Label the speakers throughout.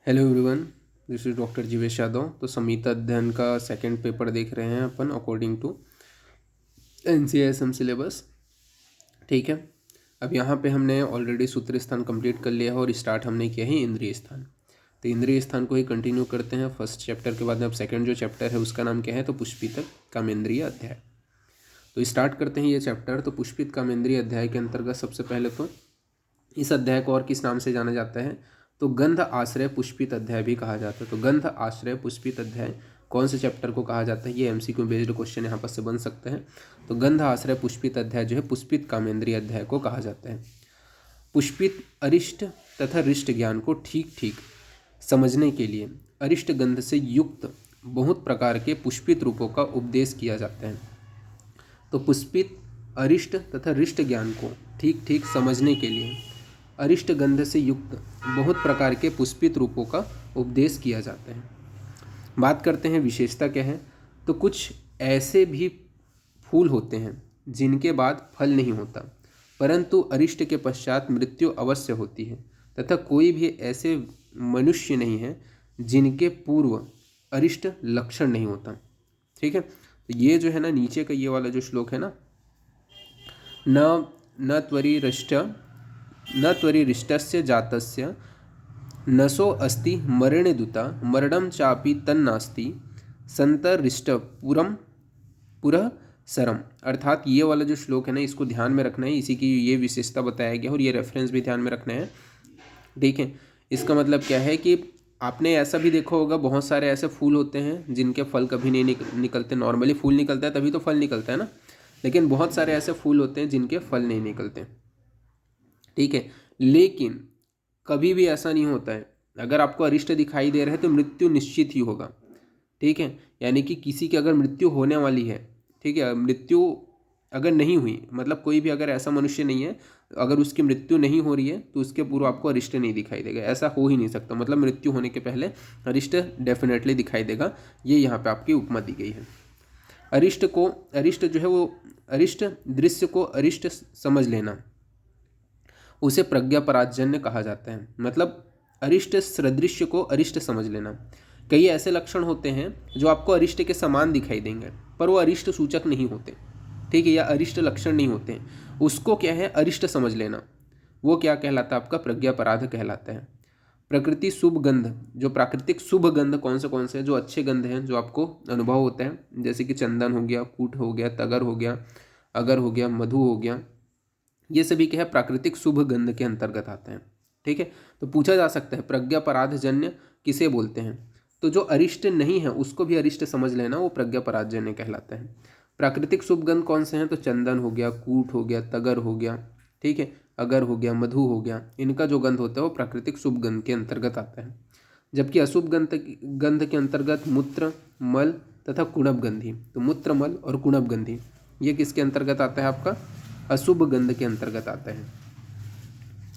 Speaker 1: Hello everyone, this is doctor Jivesh Yadav. तो संहिता अध्ययन का सेकंड पेपर देख रहे हैं अपन अकॉर्डिंग टू NCISM सिलेबस। ठीक है, अब यहाँ पे हमने ऑलरेडी सूत्र स्थान कंप्लीट कर लिया है और स्टार्ट हमने किया है इंद्रिय स्थान। तो इंद्रिय स्थान को ही कंटिन्यू करते हैं। फर्स्ट चैप्टर के बाद अब सेकंड जो चैप्टर है उसका नाम क्या है, तो पुष्पित कामेंद्रिय अध्याय। तो स्टार्ट करते हैं ये चैप्टर। तो पुष्पित कामेंद्रिय अध्याय के अंतर्गत सबसे पहले तो इस अध्याय को और किस नाम से जाना जाता है, तो गंध आश्रय पुष्पित अध्याय भी कहा जाता है। तो गंध आश्रय पुष्पित अध्याय कौन से चैप्टर को कहा जाता है, ये MCQ बेस्ड क्वेश्चन यहाँ पर से बन सकता है। तो गंध आश्रय पुष्पित अध्याय जो है पुष्पित कामेंद्रिय अध्याय को कहा जाता है। पुष्पित अरिष्ट तथा रिष्ट ज्ञान को ठीक ठीक समझने के लिए अरिष्ट गंध से युक्त बहुत प्रकार के पुष्पित रूपों का उपदेश किया जाता है। तो पुष्पित अरिष्ट तथा रिष्ट ज्ञान को ठीक ठीक समझने के लिए अरिष्ट गंध से युक्त बहुत प्रकार के पुष्पित रूपों का उपदेश किया जाता है। बात करते हैं विशेषता क्या है, तो कुछ ऐसे भी फूल होते हैं जिनके बाद फल नहीं होता, परंतु अरिष्ट के पश्चात मृत्यु अवश्य होती है, तथा कोई भी ऐसे मनुष्य नहीं है जिनके पूर्व अरिष्ट लक्षण नहीं होता। ठीक है, तो ये जो है ना नीचे का ये वाला जो श्लोक है ना, न त्वरिरिष्टस्य जातस्य नसो अस्ति मरणेदुता मरणं चापि तन्नास्ति संतरिष्ट पुरः सरम। अर्थात ये वाला जो श्लोक है ना, इसको ध्यान में रखना है। इसी की ये विशेषता बताया गया और ये रेफरेंस भी ध्यान में रखना है। देखें, इसका मतलब क्या है कि आपने ऐसा भी देखा होगा, बहुत सारे ऐसे फूल होते हैं जिनके फल कभी नहीं निकलते। नॉर्मली फूल निकलता है तभी तो फल निकलता है ना, लेकिन बहुत सारे ऐसे फूल होते हैं जिनके फल नहीं निकलते। ठीक है, लेकिन कभी भी ऐसा नहीं होता है, अगर आपको अरिष्ट दिखाई दे रहा है तो मृत्यु निश्चित ही होगा। ठीक है, यानी कि किसी की अगर मृत्यु होने वाली है, ठीक है, मृत्यु अगर नहीं हुई, मतलब कोई भी अगर ऐसा मनुष्य नहीं है, अगर उसकी मृत्यु नहीं हो रही है तो उसके पूर्व आपको अरिष्ट नहीं दिखाई देगा। ऐसा हो ही नहीं सकता, मतलब मृत्यु होने के पहले अरिष्ट डेफिनेटली दिखाई देगा। ये यहाँ पे आपकी उपमा दी गई है। अरिष्ट जो है वो अरिष्ट दृश्य को अरिष्ट समझ लेना, उसे प्रज्ञापराजन्य कहा जाता है। मतलब अरिष्ट सदृश्य को अरिष्ट समझ लेना। कई ऐसे लक्षण होते हैं जो आपको अरिष्ट के समान दिखाई देंगे, पर वो अरिष्ट सूचक नहीं होते, ठीक है, या अरिष्ट लक्षण नहीं होते हैं। उसको क्या है, अरिष्ट समझ लेना। वो क्या कहलाता है, आपका प्रज्ञापराध कहलाता है। प्रकृति शुभ गंध, जो प्राकृतिक शुभ गंध कौन से जो अच्छे गंध हैं जो आपको अनुभव होते हैं, जैसे कि चंदन हो गया, कूट हो गया, तगर हो गया, अगर हो गया, मधु हो गया, ये सभी क्या है, प्राकृतिक शुभ गंध के अंतर्गत आते हैं। ठीक है, तो पूछा जा सकता है प्रज्ञापराधजन्य किसे बोलते हैं, तो जो अरिष्ट नहीं है उसको भी अरिष्ट समझ लेना, वो प्रज्ञापराधजन्य कहलाता है। प्राकृतिक शुभ गंध कौन से हैं, तो चंदन हो गया, कूट हो गया, तगर हो गया, ठीक है, अगर हो गया, मधु हो गया, इनका जो गंध होता है वो प्राकृतिक शुभ गंध के अंतर्गत आता है। जबकि अशुभ गंध के अंतर्गत मूत्र, मल तथा कुणप गंधी, तो मूत्र, मल और कुणप गंधी ये किसके अंतर्गत आता है, आपका अशुभ गंध के अंतर्गत आता है।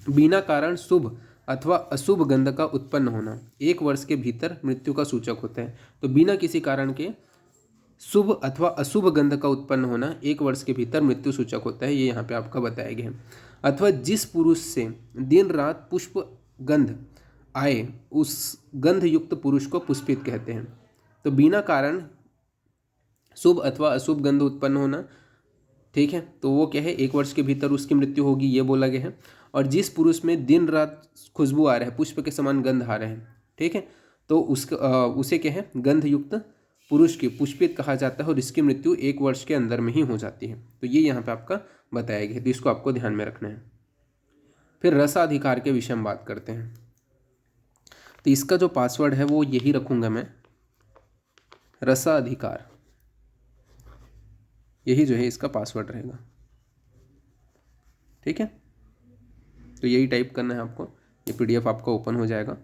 Speaker 1: बिना कारण शुभ अथवा अशुभ गंध का उत्पन्न होना 1 वर्ष के भीतर मृत्यु का सूचक होता है। तो बिना किसी कारण के शुभ अथवा अशुभ गंध का उत्पन्न होना 1 वर्ष के भीतर मृत्यु सूचक होता है, ये यहाँ पे आपका बताया गया है। अथवा जिस पुरुष से दिन रात पुष्प गंध आए उस गंध युक्त पुरुष को पुष्पित कहते हैं। तो बिना कारण शुभ अथवा अशुभ गंध उत्पन्न होना, ठीक है, तो वो क्या है, 1 वर्ष के भीतर उसकी मृत्यु होगी, ये बोला गया है। और जिस पुरुष में दिन रात खुशबू आ रहा है, पुष्प के समान गंध आ रहे हैं, ठीक है, तो उसे क्या है, गंध युक्त पुरुष की पुष्पित कहा जाता है और इसकी मृत्यु 1 वर्ष के अंदर में ही हो जाती है। तो ये यहाँ पे आपका बताया गया है, तो इसको आपको ध्यान में रखना है। फिर रसाधिकार के विषय में बात करते हैं। तो इसका जो पासवर्ड है वो यही रखूँगा मैं, रसाधिकार, यही जो है इसका पासवर्ड रहेगा। ठीक है, तो यही टाइप करना है आपको, ये PDF आपका ओपन हो जाएगा।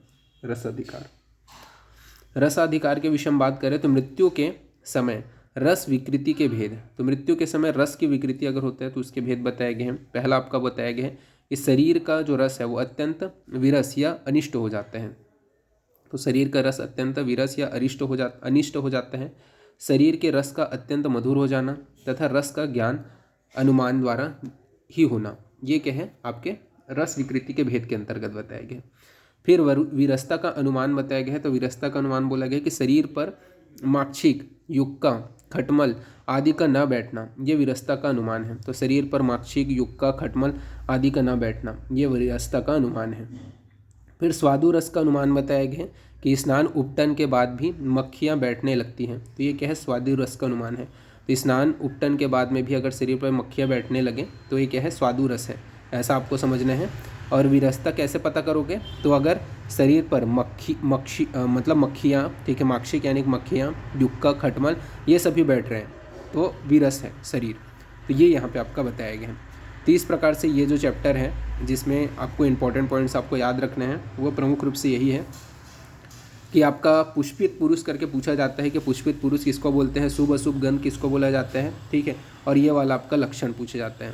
Speaker 1: रसाधिकार के विषय में बात करें तो मृत्यु के समय रस विकृति के भेद, तो मृत्यु के समय रस की विकृति अगर होता है तो उसके भेद बताए गए हैं। पहला आपका बताया गया है कि शरीर का जो रस है वो अत्यंत विरस या अनिष्ट हो जाता है। तो शरीर का रस अत्यंत विरस या अनिष्ट हो जाता है। शरीर के रस का अत्यंत मधुर हो जाना तथा रस का ज्ञान अनुमान द्वारा ही होना, ये क्या है, आपके रस विकृति के भेद के अंतर्गत बताया गया। फिर विरसता का अनुमान बताया गया है। तो विरसता का अनुमान बोला गया कि शरीर पर माक्षिक, युक्का, खटमल आदि का न बैठना, ये विरसता का अनुमान है। तो शरीर पर माक्षिक, युक्का, खटमल आदि का न बैठना, ये विरसता का अनुमान है। फिर स्वादु रस का अनुमान बताया गया है कि स्नान उपटन के बाद भी मक्खियाँ बैठने लगती हैं। तो ये क्या है, स्वादु रस का अनुमान है। तो स्नान उपटन के बाद में भी अगर शरीर पर मक्खियाँ बैठने लगे तो ये क्या है, स्वादु रस है, ऐसा आपको समझना है। और विरसता कैसे पता करोगे, तो अगर शरीर पर मतलब मक्खियाँ, ठीक है, माक्षिक यानी मक्खियाँ, युक्का, खटमल ये सभी बैठ रहे हैं तो विरस है शरीर। तो ये यहाँ पे आपका बताया गया है। तो इस प्रकार से ये जो चैप्टर है जिसमें आपको इंपॉर्टेंट पॉइंट्स आपको याद रखने हैं वो प्रमुख रूप से यही है कि आपका पुष्पित पुरुष करके पूछा जाता है कि पुष्पित पुरुष किसको बोलते हैं, शुभ अशुभ गंध किसको बोला जाता है, ठीक है। और ये वाला आपका लक्षण पूछा जाता है,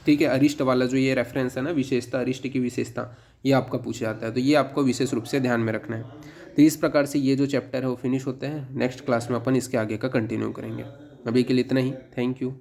Speaker 1: ठीक है। अरिष्ट वाला जो ये रेफरेंस है ना, विशेषता, अरिष्ट की विशेषता, ये आपका पूछा जाता है। तो ये आपको विशेष रूप से ध्यान में रखना है। तो इस प्रकार से ये जो चैप्टर है वो फिनिश होते हैं। नेक्स्ट क्लास में अपन इसके आगे का कंटिन्यू करेंगे। अभी के लिए इतना ही। Thank you.